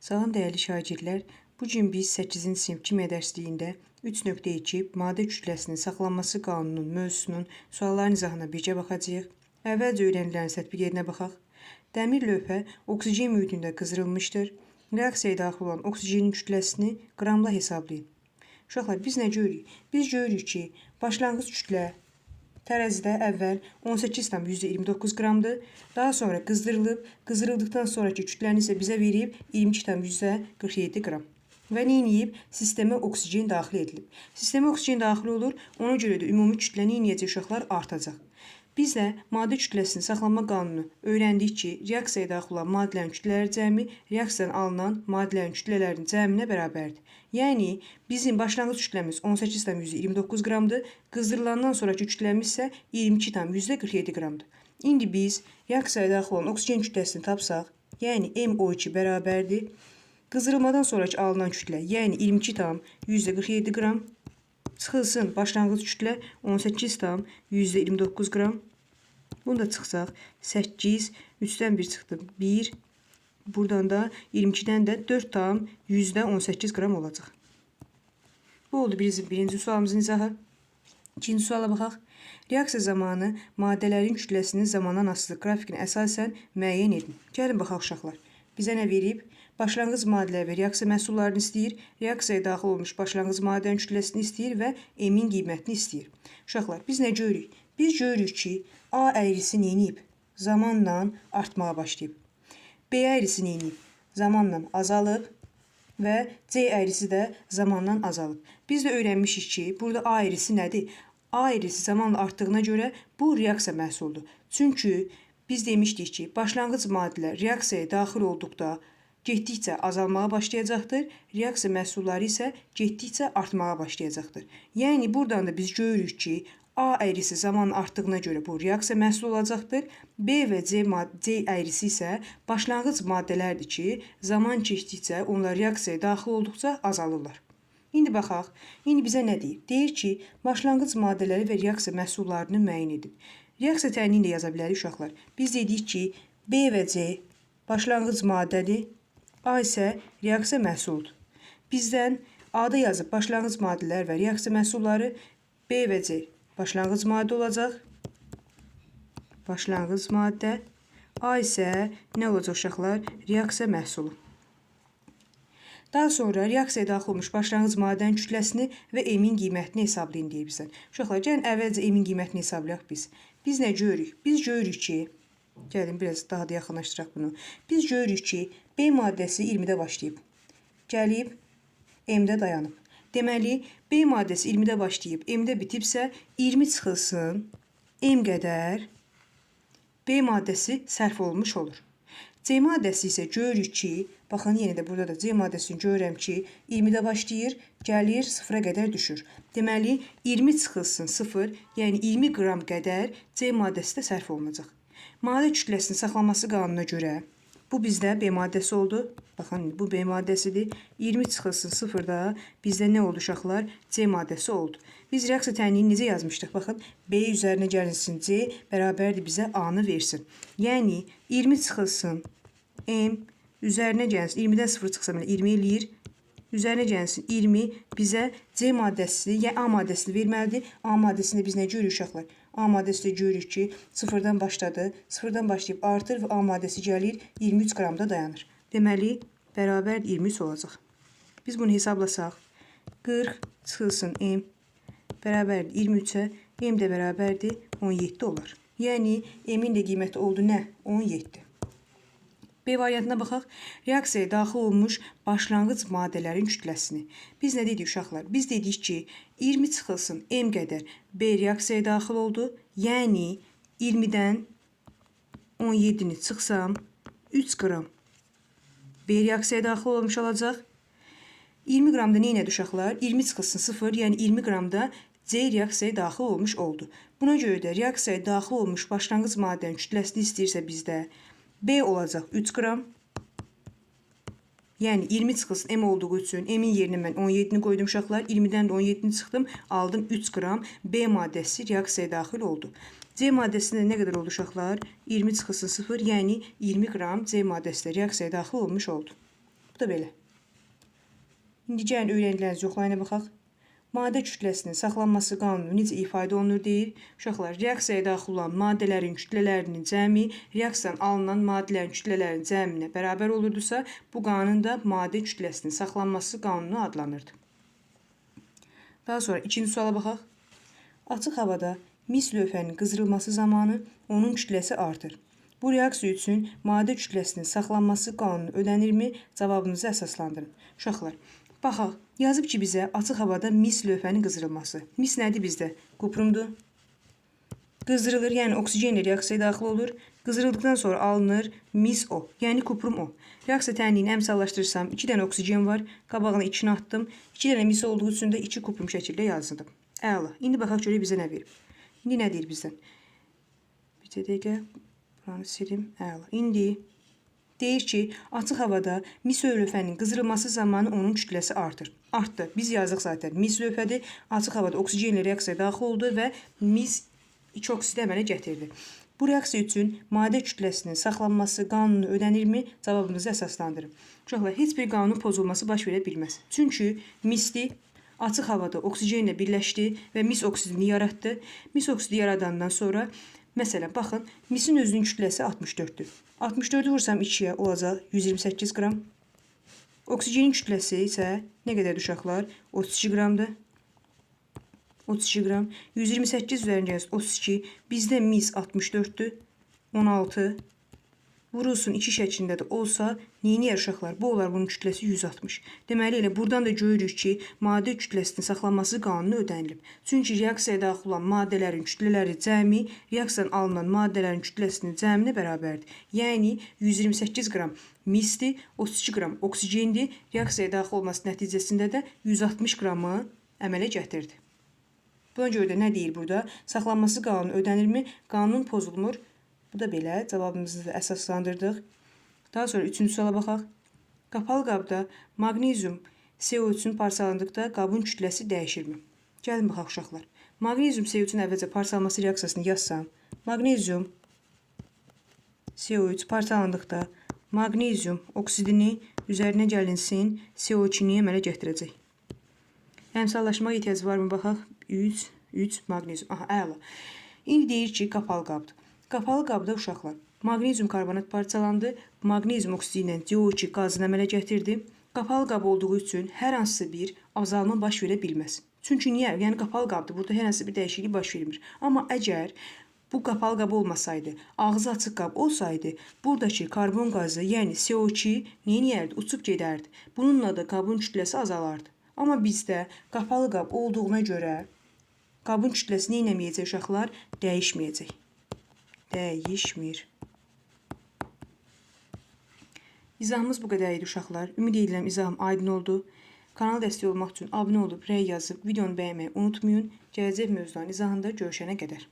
Salam dəyərli şagirdlər, bu gün biz 8-ci sinif kimya dərsliyində 3.2 maddə kütləsinin saxlanması qanununun mövzusunun sualların izahına birgə baxacağıq. Əvvəlcə öyrənilərin tətbiqinə baxaq. Dəmir lövhə oksigen mühitində qızdırılmışdır. Reaksiyaya daxil olan oksigenin kütləsini qramla hesablayın. Uşaqlar, biz nə görürük? Biz görürük ki, başlanğıc kütlə tərəzidə əvvəl 18,29 qramdır. Daha sonra qızdırılıb, qızdırıldıqdan sonraki kütləni isə bizə verib 22,47 qram. Və neyiniyib? Sistemə oksigen daxil edilib. Sistemə oksigen daxil olur, ona görə də ümumi kütlə neyniyəcək uşaqlar? Artacaq. Biz də maddə kütləsinin saxlanma qanunu öyrəndik ki, reaksiyaya daxil olan maddələrin kütlələri cəmi reaksiyadan alınan maddələrin kütlələrinin cəminə bərabərdir. Yəni, bizim başlanğıc kütləmiz 18,29 qramdır, qızdırılandan sonraki kütləmiz isə 22,47 qramdır. İndi biz reaksiyaya daxil olan oksigen kütləsini tapsaq, yəni MO2 bərabərdir. Qızdırılmadan sonraki alınan kütlə, yəni 22,47 qram, çıxılsın başlanğıc kütlə 18,29 qram. Bunu da çıxsaq 8, 3-dən 1 çıxdı 1. Buradan da 22-dən də 4,18 qram olacaq. Bu oldu bizim birinci sualımızın izahı. İkinci suala baxaq. Reaksiya zamanı maddələrin kütləsinin zamandan asılı qrafikinə əsasən müəyyən edin. Gəlin baxaq uşaqlar. Bizə nə verib? Başlanğıc maddələr və reaksiya məhsullarını istəyir, reaksiyaya daxil olmuş başlanğıc maddənin kütləsini istəyir və M-in qiymətini istəyir. Uşaqlar, biz nə görürük? Biz görürük ki, A əyrisi neyniyib? Zamanla artmağa başlayıb. B əyrisi neyniyib? Zamanla azalıb və C əyrisi də zamanla azalıb. Biz də öyrənmişik ki, burada A əyrisi nədir? A əyrisi zamanla artdığına görə bu reaksiya məhsuludur. Çünki biz demişdik ki, başlanğıc maddələr reaksiyaya daxil olduqda getdikcə azalmağa başlayacaqdır, reaksiya məhsulları isə getdikcə artmağa başlayacaqdır. Yəni, buradan da biz görürük ki, A əyrisi zamanla artdığına görə bu reaksiya məhsulu olacaqdır. B və C əyrisi isə başlanğıc maddələrdir ki, zaman keçdikcə onlar reaksiyaya daxil olduqca azalırlar. İndi baxaq, indi bizə nə deyir? Deyir ki, başlanğıc maddələri və reaksiya məhsullarını müəyyən edin. Reaksiya tənini də yaza bilərik uşaqlar. Biz dedik ki, B və C başlanğıc maddədir, A isə reaksiya məhsuludur. Bizdən A-da yazıb başlanğıc maddələr və reaksiya məhsulları, B və C başlanğıc maddə olacaq. Başlanğıc maddə. A isə nə olacaq uşaqlar? Reaksiya məhsulu. Daha sonra reaksiyaya daxil olmuş başlanğıc maddənin kütləsini və M-in qiymətini hesablayın deyir bizdən. Uşaqlar, gəlin əvvəlcə M-in qiymətini hesablayaq biz. Biz nə görürük? Biz görürük ki, gəlin biraz daha da yaxınlaşdıraq bunu. Biz görürük ki, B maddəsi 20-də başlayıb. Gəlib, M-də dayanıb. Deməli, B maddəsi 20-də başlayıb, M-də bitibsə, 20 çıxılsın, M qədər B maddəsi sərf olmuş olur. C maddəsi isə görürük ki, baxın, yenə də burada da C maddəsini görürəm ki, 20-də başlayır, gəlir 0-a qədər düşür. Deməli, 20 çıxılsın 0, yəni 20 qram qədər C maddəsi də sərf olunacaq. Maddə kütləsinin saxlanması qanununa görə bu bizdə B maddəsi oldu. Baxın, bu B maddəsidir. 20 çıxılsın 0-da bizdə nə oldu uşaqlar? C maddəsi oldu. Biz reaksiya tənini necə yazmışdıq? Baxın, B üzərinə gəlinsin C bərabərdir bizə A-nı versin. Yəni, 20 çıxılsın M üzərinə gəlsin. 20-dən 0 çıxsa 20 eləyir. Üzərinə gəlsin 20 bizə C maddəsini, yəni A maddəsini verməlidir. A maddəsində biz nə görürük uşaqlar? A maddəsində görürük ki, 0-dan başladı, 0-dan başlayıb artır və A maddəsi gəlir 23 qramda dayanır. Deməli, bərabər 23 olacaq. Biz bunu hesablasaq, 40 çıxılsın M bərabərdir 23-ə, M də bərabərdir 17 olar. Yəni, M-in də qiyməti oldu nə? 17. B variantına baxaq. Reaksiyaya daxil olmuş başlanğıc maddələrin kütləsini. Biz nə dedik uşaqlar? Biz dedik ki, 20 çıxılsın M qədər B reaksiyaya daxil oldu. Yəni, 20-dən 17-ni çıxsam, 3 qram B reaksiyaya daxil olmuş olacaq. 20 qramda neynədir uşaqlar? 20 çıxılsın 0, yəni 20 qramda C reaksiyaya daxil olmuş oldu. Buna görə də reaksiyaya daxil olmuş başlanğıc maddənin kütləsini istəyirsə bizdə B olacaq 3 qram. Yəni 20 çıxılsın M olduğu üçün M-in yerinə mən 17-ni qoydum uşaqlar. 20-dən də 17-ni çıxdım, aldım 3 qram B maddəsi reaksiyaya daxil oldu. C maddəsində nə qədər oldu uşaqlar? 20 çıxılsın 0, yəni 20 qram C maddəsi də reaksiyaya daxil olmuş oldu. Bu da belə. İndi gəlin öyrəndiklərinizi yoxlayına baxaq. Maddə kütləsinin saxlanması qanunu necə ifadə olunur deyir. Uşaqlar, reaksiyaya daxil olan maddələrin kütlələrinin cəmi reaksiyadan alınan maddələrin kütlələrinin cəminə bərabər olurdursa, bu qanun da maddə kütləsinin saxlanması qanunu adlanırdı. Daha sonra ikinci suala baxaq. Açıq havada mis lövhənin qızdırılması zamanı onun kütləsi artır. Bu reaksiya üçün maddə kütləsinin saxlanması qanunu ödənirmi? Cavabınızı əsaslandırın. Uşaqlar, baxaq, yazıb ki, bizə açıq havada mis lövhənin qızdırılması. Mis nədir bizdə? Kuprumdur. Qızdırılır, yəni oksigenlə reaksiyaya daxil olur. Qızdırıldıqdan sonra alınır mis O, yəni kuprum O. Reaksiya tənliyini əmsallaşdırsam, 2 dənə oksigen var, qabağına 2-ni atdım. 2 dənə mis olduğu üçün də 2 kuprum şəkildə yazdım. Əla. İndi baxaq görək bizə nə verib. İndi nə deyir bizdən? Bir dəqiqə, buranı silim. Əla. İndi deyir ki, açıq havada mis lövhənin qızdırılması zamanı onun kütləsi artır. Artdı. Biz yazıq zaten. Mis lövhədir. Açıq havada oksigenlə reaksiyaya daxil oldu və mis 2 oksidi əmələ gətirdi. Bu reaksiya üçün maddə kütləsinin saxlanması qanunu ödənirmi? Cavabınızı əsaslandırın. Uşaqlar, heç bir qanunun pozulması baş verə bilməz. Çünki misli açıq havada oksigenlə birləşdi və mis oksidini yaratdı. Mis oksidi yaradandan sonra, məsələn, baxın, misin özünün kütləsi 64-dür. 64-ü vursam 2-yə olacaq 128 qram. Oksigenin kütləsi isə nə qədərdir uşaqlar? 32 qramdır. 32 qram. 128 üzərində 32. Bizdə mis 64-dür. 16. Vurulsun 2 şəklində də olsa, neyniyər uşaqlar? Bu olar bunun kütləsi 160. Deməli, elə buradan da görürük ki, maddə kütləsinin saxlanması qanunu ödənilib. Çünki reaksiyaya daxil olan maddələrin kütlələri cəmi reaksiyadan alınan maddələrin kütləsinin cəminə bərabərdir. Yəni, 128 qram misdir, 32 qram oksigendir. Reaksiyaya daxil olması nəticəsində də 160 qramı əmələ gətirdi. Buna görə də nə deyir burada? Saxlanması qanunu ödənilmi? Qanun pozulmur. Bu da belə. Cavabımızı da əsaslandırdıq. Daha sonra üçüncü suala baxaq. Qapalı qabda maqnezium CO3-ün parçalandıqda qabın kütləsi dəyişirmi? Gəlin baxaq uşaqlar. Maqnezium CO3-ün əvvəlcə parçalanması reaksiyasını yazsam, maqnezium CO3 parçalandıqda maqnezium oksidini üzərinə gəlinsin CO2-ni əmələ gətirəcək. Əmsallaşmağa ehtiyac varmı? Baxaq. 3 maqnezium. Aha, əla. İndi deyir ki, qapalı qabdır. Qapalı qabda uşaqlar, maqnezium karbonat parçalandı, maqnezium oksidi ilə CO2 qazını əmələ gətirdi. Qapalı qab olduğu üçün hər hansı bir azalma baş verə bilməz. Çünki niyə? Yəni qapalı qabdır. Burada hər hansı bir dəyişiklik baş vermir. Amma əgər bu qapalı qab olmasaydı, ağzı açıq qab olsaydı, buradakı karbon qazı, yəni CO2 neyniyərdi? Uçub gedərdi. Bununla da qabın kütləsi azalardı. Amma bizdə qapalı qab olduğuna görə qabın kütləsi nə etməyəcək uşaqlar? Dəyişməyəcək. Dəyişmir. İzahımız bu qədər idi uşaqlar. Ümid edirəm izahım aydın oldu. Kanala dəstək olmaq üçün abunə olub, rəy yazıb, videonu bəyənməyi unutmayın. Gələcək mövzuların izahında görüşənə qədər.